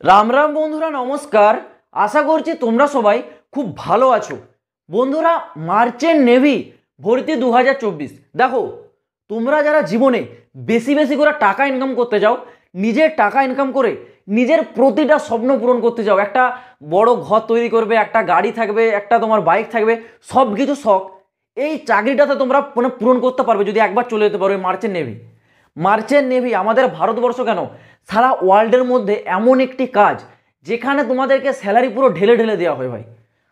রাম রাম বন্ধুরা, নমস্কার। আশা করছি তোমরা সবাই খুব ভালো আছো। বন্ধুরা, মার্চেন্ট নেভি ভর্তি 2024। দেখো, তোমরা যারা জীবনে বেশি বেশি করে টাকা ইনকাম করতে চাও, নিজের টাকা ইনকাম করে নিজের প্রতিটা স্বপ্ন পূরণ করতে চাও, একটা বড় ঘর তৈরি করবে, একটা গাড়ি থাকবে, একটা তোমার বাইক থাকবে, সব কিছু শখ, এই চাকরিটাতে তোমরা পূরণ করতে পারবে যদি একবার চলে যেতে পারবে মার্চেন্ট নেভি। মার্চেন্ট নেভি আমাদের ভারতবর্ষ কেন, সারা ওয়ার্ল্ডের মধ্যে এমন একটি কাজ যেখানে তোমাদেরকে স্যালারি পুরো ঢেলে ঢেলে দেওয়া হয় ভাই।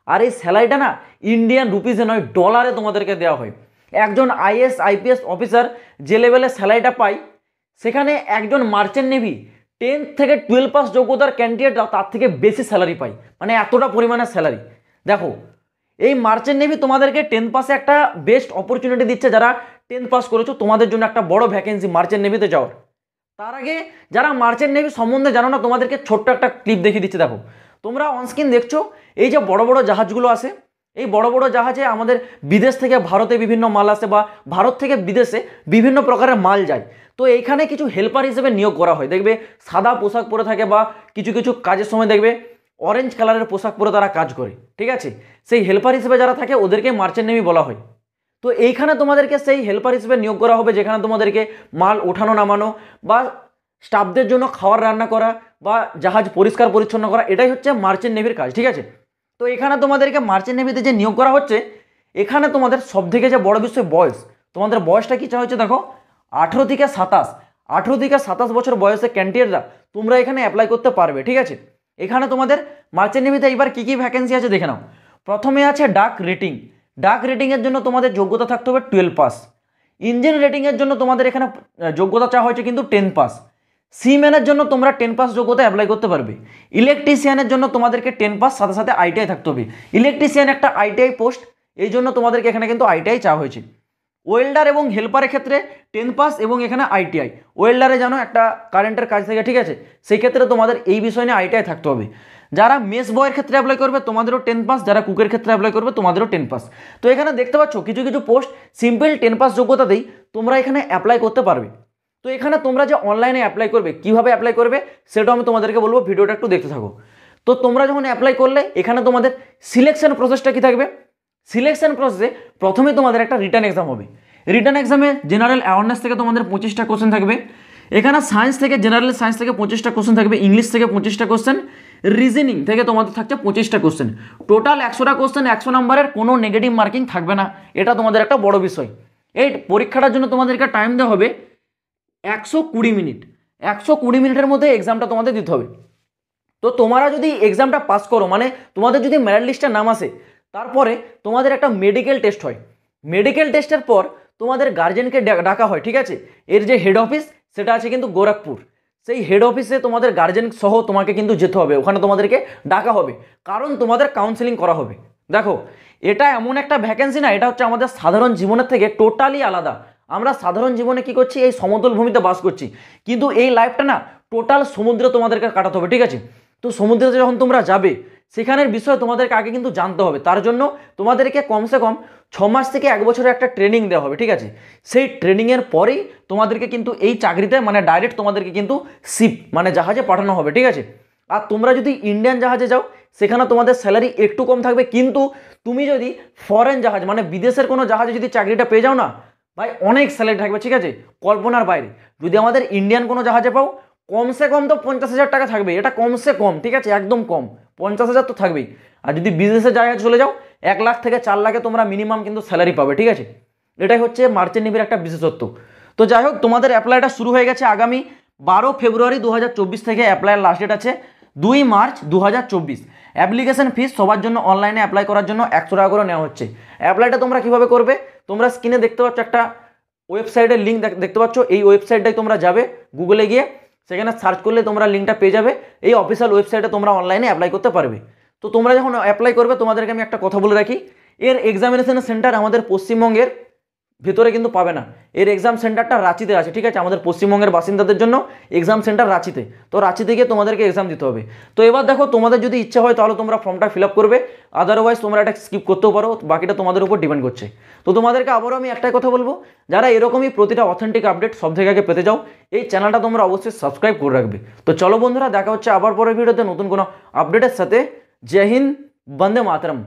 আর এই স্যালারিটা না ইন্ডিয়ান রুপিসে নয়, ডলারে তোমাদেরকে দেওয়া হয়। একজন আইএস আইপিএস অফিসার যে লেভেলে স্যালারিটা পায়, সেখানে একজন মার্চেন্ট নেভি 10 থেকে 12 পাস যোগ্যতার ক্যান্ডিডেটরা তার থেকে বেশি স্যালারি পায়, মানে এতটা পরিমাণে স্যালারি। দেখো, এই মার্চেন্ট নেভি তোমাদেরকে 10 পাসে একটা বেস্ট অপরচুনিটি দিচ্ছে। যারা 10 পাস করেছো তোমাদের জন্য একটা বড় ভ্যাকেন্সি মার্চেন্ট নেভিতে যাওয়ার। তার আগে যারা মার্চেন্ট নেভি সম্বন্ধে জানো না, তোমাদেরকে ছোট্ট একটা ক্লিপ দেখিয়ে দিচ্ছে। দেখো, তোমরা অনস্ক্রিন দেখছো, এই যে বড় বড় জাহাজগুলো আসে, এই বড় বড় জাহাজে আমাদের বিদেশ থেকে ভারতে বিভিন্ন মাল আসে, বা ভারত থেকে বিদেশে বিভিন্ন প্রকারের মাল যায়। তো এইখানে কিছু হেল্পার হিসেবে নিয়োগ করা হয়। দেখবে সাদা পোশাক পরে থাকে, বা কিছু কিছু কাজের সময় দেখবে অরেঞ্জ কালারের পোশাক পরে তারা কাজ করে, ঠিক আছে। সেই হেল্পার হিসেবে যারা থাকে ওদেরকে মার্চেন্ট নেভি বলা হয়। তো এইখানে তোমাদেরকে সেই হেল্পার হিসেবে নিয়োগ করা হবে, যেখানে তোমাদেরকে মাল ওঠানো নামানো, বা স্টাফদের জন্য খাবার রান্না করা, বা জাহাজ পরিষ্কার পরিচ্ছন্ন করা, এটাই হচ্ছে মার্চেন্ট নেভির কাজ, ঠিক আছে। তো এখানে তোমাদেরকে মার্চেন্ট নেভিতে যে নিয়োগ করা হচ্ছে, এখানে তোমাদের সব থেকে যে বড় বিষয় বয়স, তোমাদের বয়সটা কি চাওয়া হচ্ছে দেখো, 18 থেকে 27। 18 থেকে 27 বছর বয়সে ক্যান্ডিডেটরা তোমরা এখানে অ্যাপ্লাই করতে পারবে, ঠিক আছে। এখানে তোমাদের মার্চেন্ট নেভিতে এইবার কী কী ভ্যাকেন্সি আছে দেখে নাও। প্রথমে আছে ডাক রেটিং। ডাক রেটিংয়ের জন্য তোমাদের যোগ্যতা থাকতে হবে 12 পাস। ইঞ্জিন রেটিংয়ের জন্য তোমাদের এখানে যোগ্যতা চাওয়া হয়েছে কিন্তু 10 পাস। সিম্যানের জন্য তোমরা 10 পাস যোগ্যতা অ্যাপ্লাই করতে পারবে। ইলেকট্রিশিয়ানের জন্য তোমাদেরকে 10 পাস, সাথে সাথে আইটিআই থাকতে হবে। ইলেকট্রিশিয়ান একটা আইটিআই পোস্ট, এই জন্য তোমাদেরকে এখানে কিন্তু আইটিআই চাওয়া হয়েছে। ওয়েল্ডার এবং হেল্পারের ক্ষেত্রে 10 পাস এবং এখানে আইটিআই। ওয়েল্ডারে জানো একটা কারেন্টের কাজ থেকে, ঠিক আছে, সেই ক্ষেত্রে তোমাদের এই বিষয় নিয়ে আইটিআই থাকতে হবে। যারা মেস বয়ের ক্ষেত্রে অ্যাপ্লাই করবে তোমাদেরও 10 পাস, যারা কুকের ক্ষেত্রে অ্যাপ্লাই করবে তোমাদেরও 10 পাস। তো এখানে দেখতে পাচ্ছ কিছু কিছু পোস্ট সিম্পল 10 পাস যোগ্যতাতেই তোমরা এখানে অ্যাপ্লাই করতে পারবে। তো এখানে তোমরা যে অনলাইনে অ্যাপ্লাই করবে, কিভাবে অ্যাপ্লাই করবে সেটাও আমি তোমাদেরকে বলবো, ভিডিওটা একটু দেখতে থাকো। তো তোমরা যখন অ্যাপ্লাই করলে, এখানে তোমাদের সিলেকশন প্রসেসটা কি থাকবে। সিলেকশন প্রসেসে প্রথমে তোমাদের একটা রিটার্ন এক্সাম হবে। রিটার্ন এক্সামে জেনারেল অ্যাওয়ারনেস থেকে তোমাদের 25টা কোশ্চেন থাকবে। এখানে সায়েন্স থেকে, জেনারেল সায়েন্স থেকে 25টা কোশ্চেন থাকবে। ইংলিশ থেকে 25টা কোশ্চেন। রিজনিং থেকে তোমাদের থাকছে 25টা কোশ্চেন। টোটাল 100টা কোশ্চেন, 100 নম্বরের, কোনো নেগেটিভ মার্কিং থাকবে না। এটা তোমাদের একটা বড় বিষয়। এই পরীক্ষাটার জন্য তোমাদেরকে টাইম দেওয়া হবে 120 মিনিট। 120 মিনিটের মধ্যে এক্সামটা তোমাদের দিতে হবে। তো তোমরা যদি এক্সামটা পাস করো, মানে তোমাদের যদি মেরিট লিস্টের নাম আসে, তারপরে তোমাদের একটা মেডিকেল টেস্ট হয়। মেডিকেল টেস্টের পর তোমাদের গার্জেনকে ডাকা হয়, ঠিক আছে। এর যে হেড অফিস সেটা আছে কিন্তু গোরখপুর। সেই হেড অফিসে তোমাদের গার্জেন সহ তোমাকে কিন্তু যেতে হবে, ওখানে তোমাদেরকে ডাকা হবে, কারণ তোমাদের কাউন্সেলিং করা হবে। দেখো, এটা এমন একটা ভ্যাকেন্সি না, এটা হচ্ছে আমাদের সাধারণ জীবনের থেকে টোটালি আলাদা। আমরা সাধারণ জীবনে কি করছি, এই সমতল ভূমিতে বাস করছি, কিন্তু এই লাইফটা না টোটাল সমুদ্রে তোমাদেরকে কাটাতে হবে, ঠিক আছে। তো সমুদ্রে যখন তোমরা যাবে, সেখানের বিষয়ে তোমাদেরকে আগে কিন্তু জানতে হবে। তার জন্য তোমাদেরকে কমসে কম 6 মাস থেকে 1 বছরের একটা ট্রেনিং দেওয়া হবে, ঠিক আছে। সেই ট্রেনিংয়ের পরেই তোমাদেরকে কিন্তু এই চাকরিতে, মানে ডাইরেক্ট তোমাদেরকে কিন্তু শিপ, মানে জাহাজে পাঠানো হবে, ঠিক আছে। আর তোমরা যদি ইন্ডিয়ান জাহাজে যাও, সেখানে তোমাদের স্যালারি একটু কম থাকবে, কিন্তু তুমি যদি ফরেন জাহাজ, মানে বিদেশের কোনো জাহাজে যদি চাকরিটা পেয়ে যাও না ভাই, অনেক স্যালারি থাকবে, ঠিক আছে, কল্পনার বাইরে। যদি আমাদের ইন্ডিয়ান কোনো জাহাজে পাও, কমসে কম তো 50,000 টাকা থাকবে, এটা কমসে কম, ঠিক আছে, একদম কম 50,000 তো থাকবেই। আর যদি বিদেশে জাহাজে চলে যাও, 1 লাখ থেকে 4 লাখে তোমরা মিনিমাম কিন্তু স্যালারি পাবে, ঠিক আছে। এটাই হচ্ছে মার্চেন্ট নেভির একটা বিশেষত্ব। তো যাই হোক, তোমাদের অ্যাপ্লাইটা শুরু হয়ে গেছে। আগামী 12 ফেব্রুয়ারি 2024 থেকে অ্যাপ্লাইয়ের লাস্ট ডেট আছে 2 মার্চ 2024। অ্যাপ্লিকেশন ফিস সবার জন্য অনলাইনে অ্যাপ্লাই করার জন্য 100 টাকা করে নেওয়া হচ্ছে। অ্যাপ্লাইটা তোমরা কিভাবে করবে, তোমরা স্ক্রিনে দেখতে পাচ্ছ একটা ওয়েবসাইটের লিঙ্ক দেখতে পাচ্ছ। এই ওয়েবসাইটটাই তোমরা যাবে, গুগলে গিয়ে সেখানে সার্চ করলে তোমরা লিঙ্কটা পেয়ে যাবে। এই অফিসিয়াল ওয়েবসাইটে তোমরা অনলাইনে অ্যাপ্লাই করতে পারবে। তো তোমরা যখন অ্যাপ্লাই করবে, তোমাদেরকে আমি একটা কথা বলে রাখি, এর এক্সামিনেশন সেন্টার আমাদের পশ্চিমবঙ্গের ভেতরে কিন্তু পাবে না। এর এক্সাম সেন্টারটা রাঁচিতে আছে, ঠিক আছে, আমাদের পশ্চিমবঙ্গের বাসিন্দাদের জন্য এক্সাম সেন্টার রাঁচিতে। তো রাঁচিতে গিয়ে তোমাদেরকে এক্সাম দিতে হবে। তো এবার দেখো, তোমাদের যদি ইচ্ছা হয় তাহলে তোমরা ফর্মটা ফিল আপ করবে, আদারওয়াইজ তোমরা এটা স্কিপ করতেও পারো, বাকিটা তোমাদের উপর ডিপেন্ড করছে। তো তোমাদেরকে আবারও আমি একটাই কথা বলবো, যারা এরকমই প্রতিটা অথেন্টিক আপডেট সব থেকে আগে পেতে যাও, এই চ্যানেলটা তোমরা অবশ্যই সাবস্ক্রাইব করে রাখবে। তো চলো বন্ধুরা, দেখা হচ্ছে আবার পরের ভিডিওতে নতুন কোনো আপডেটের সাথে। জয় হিন্দ, বন্দে মাতরম।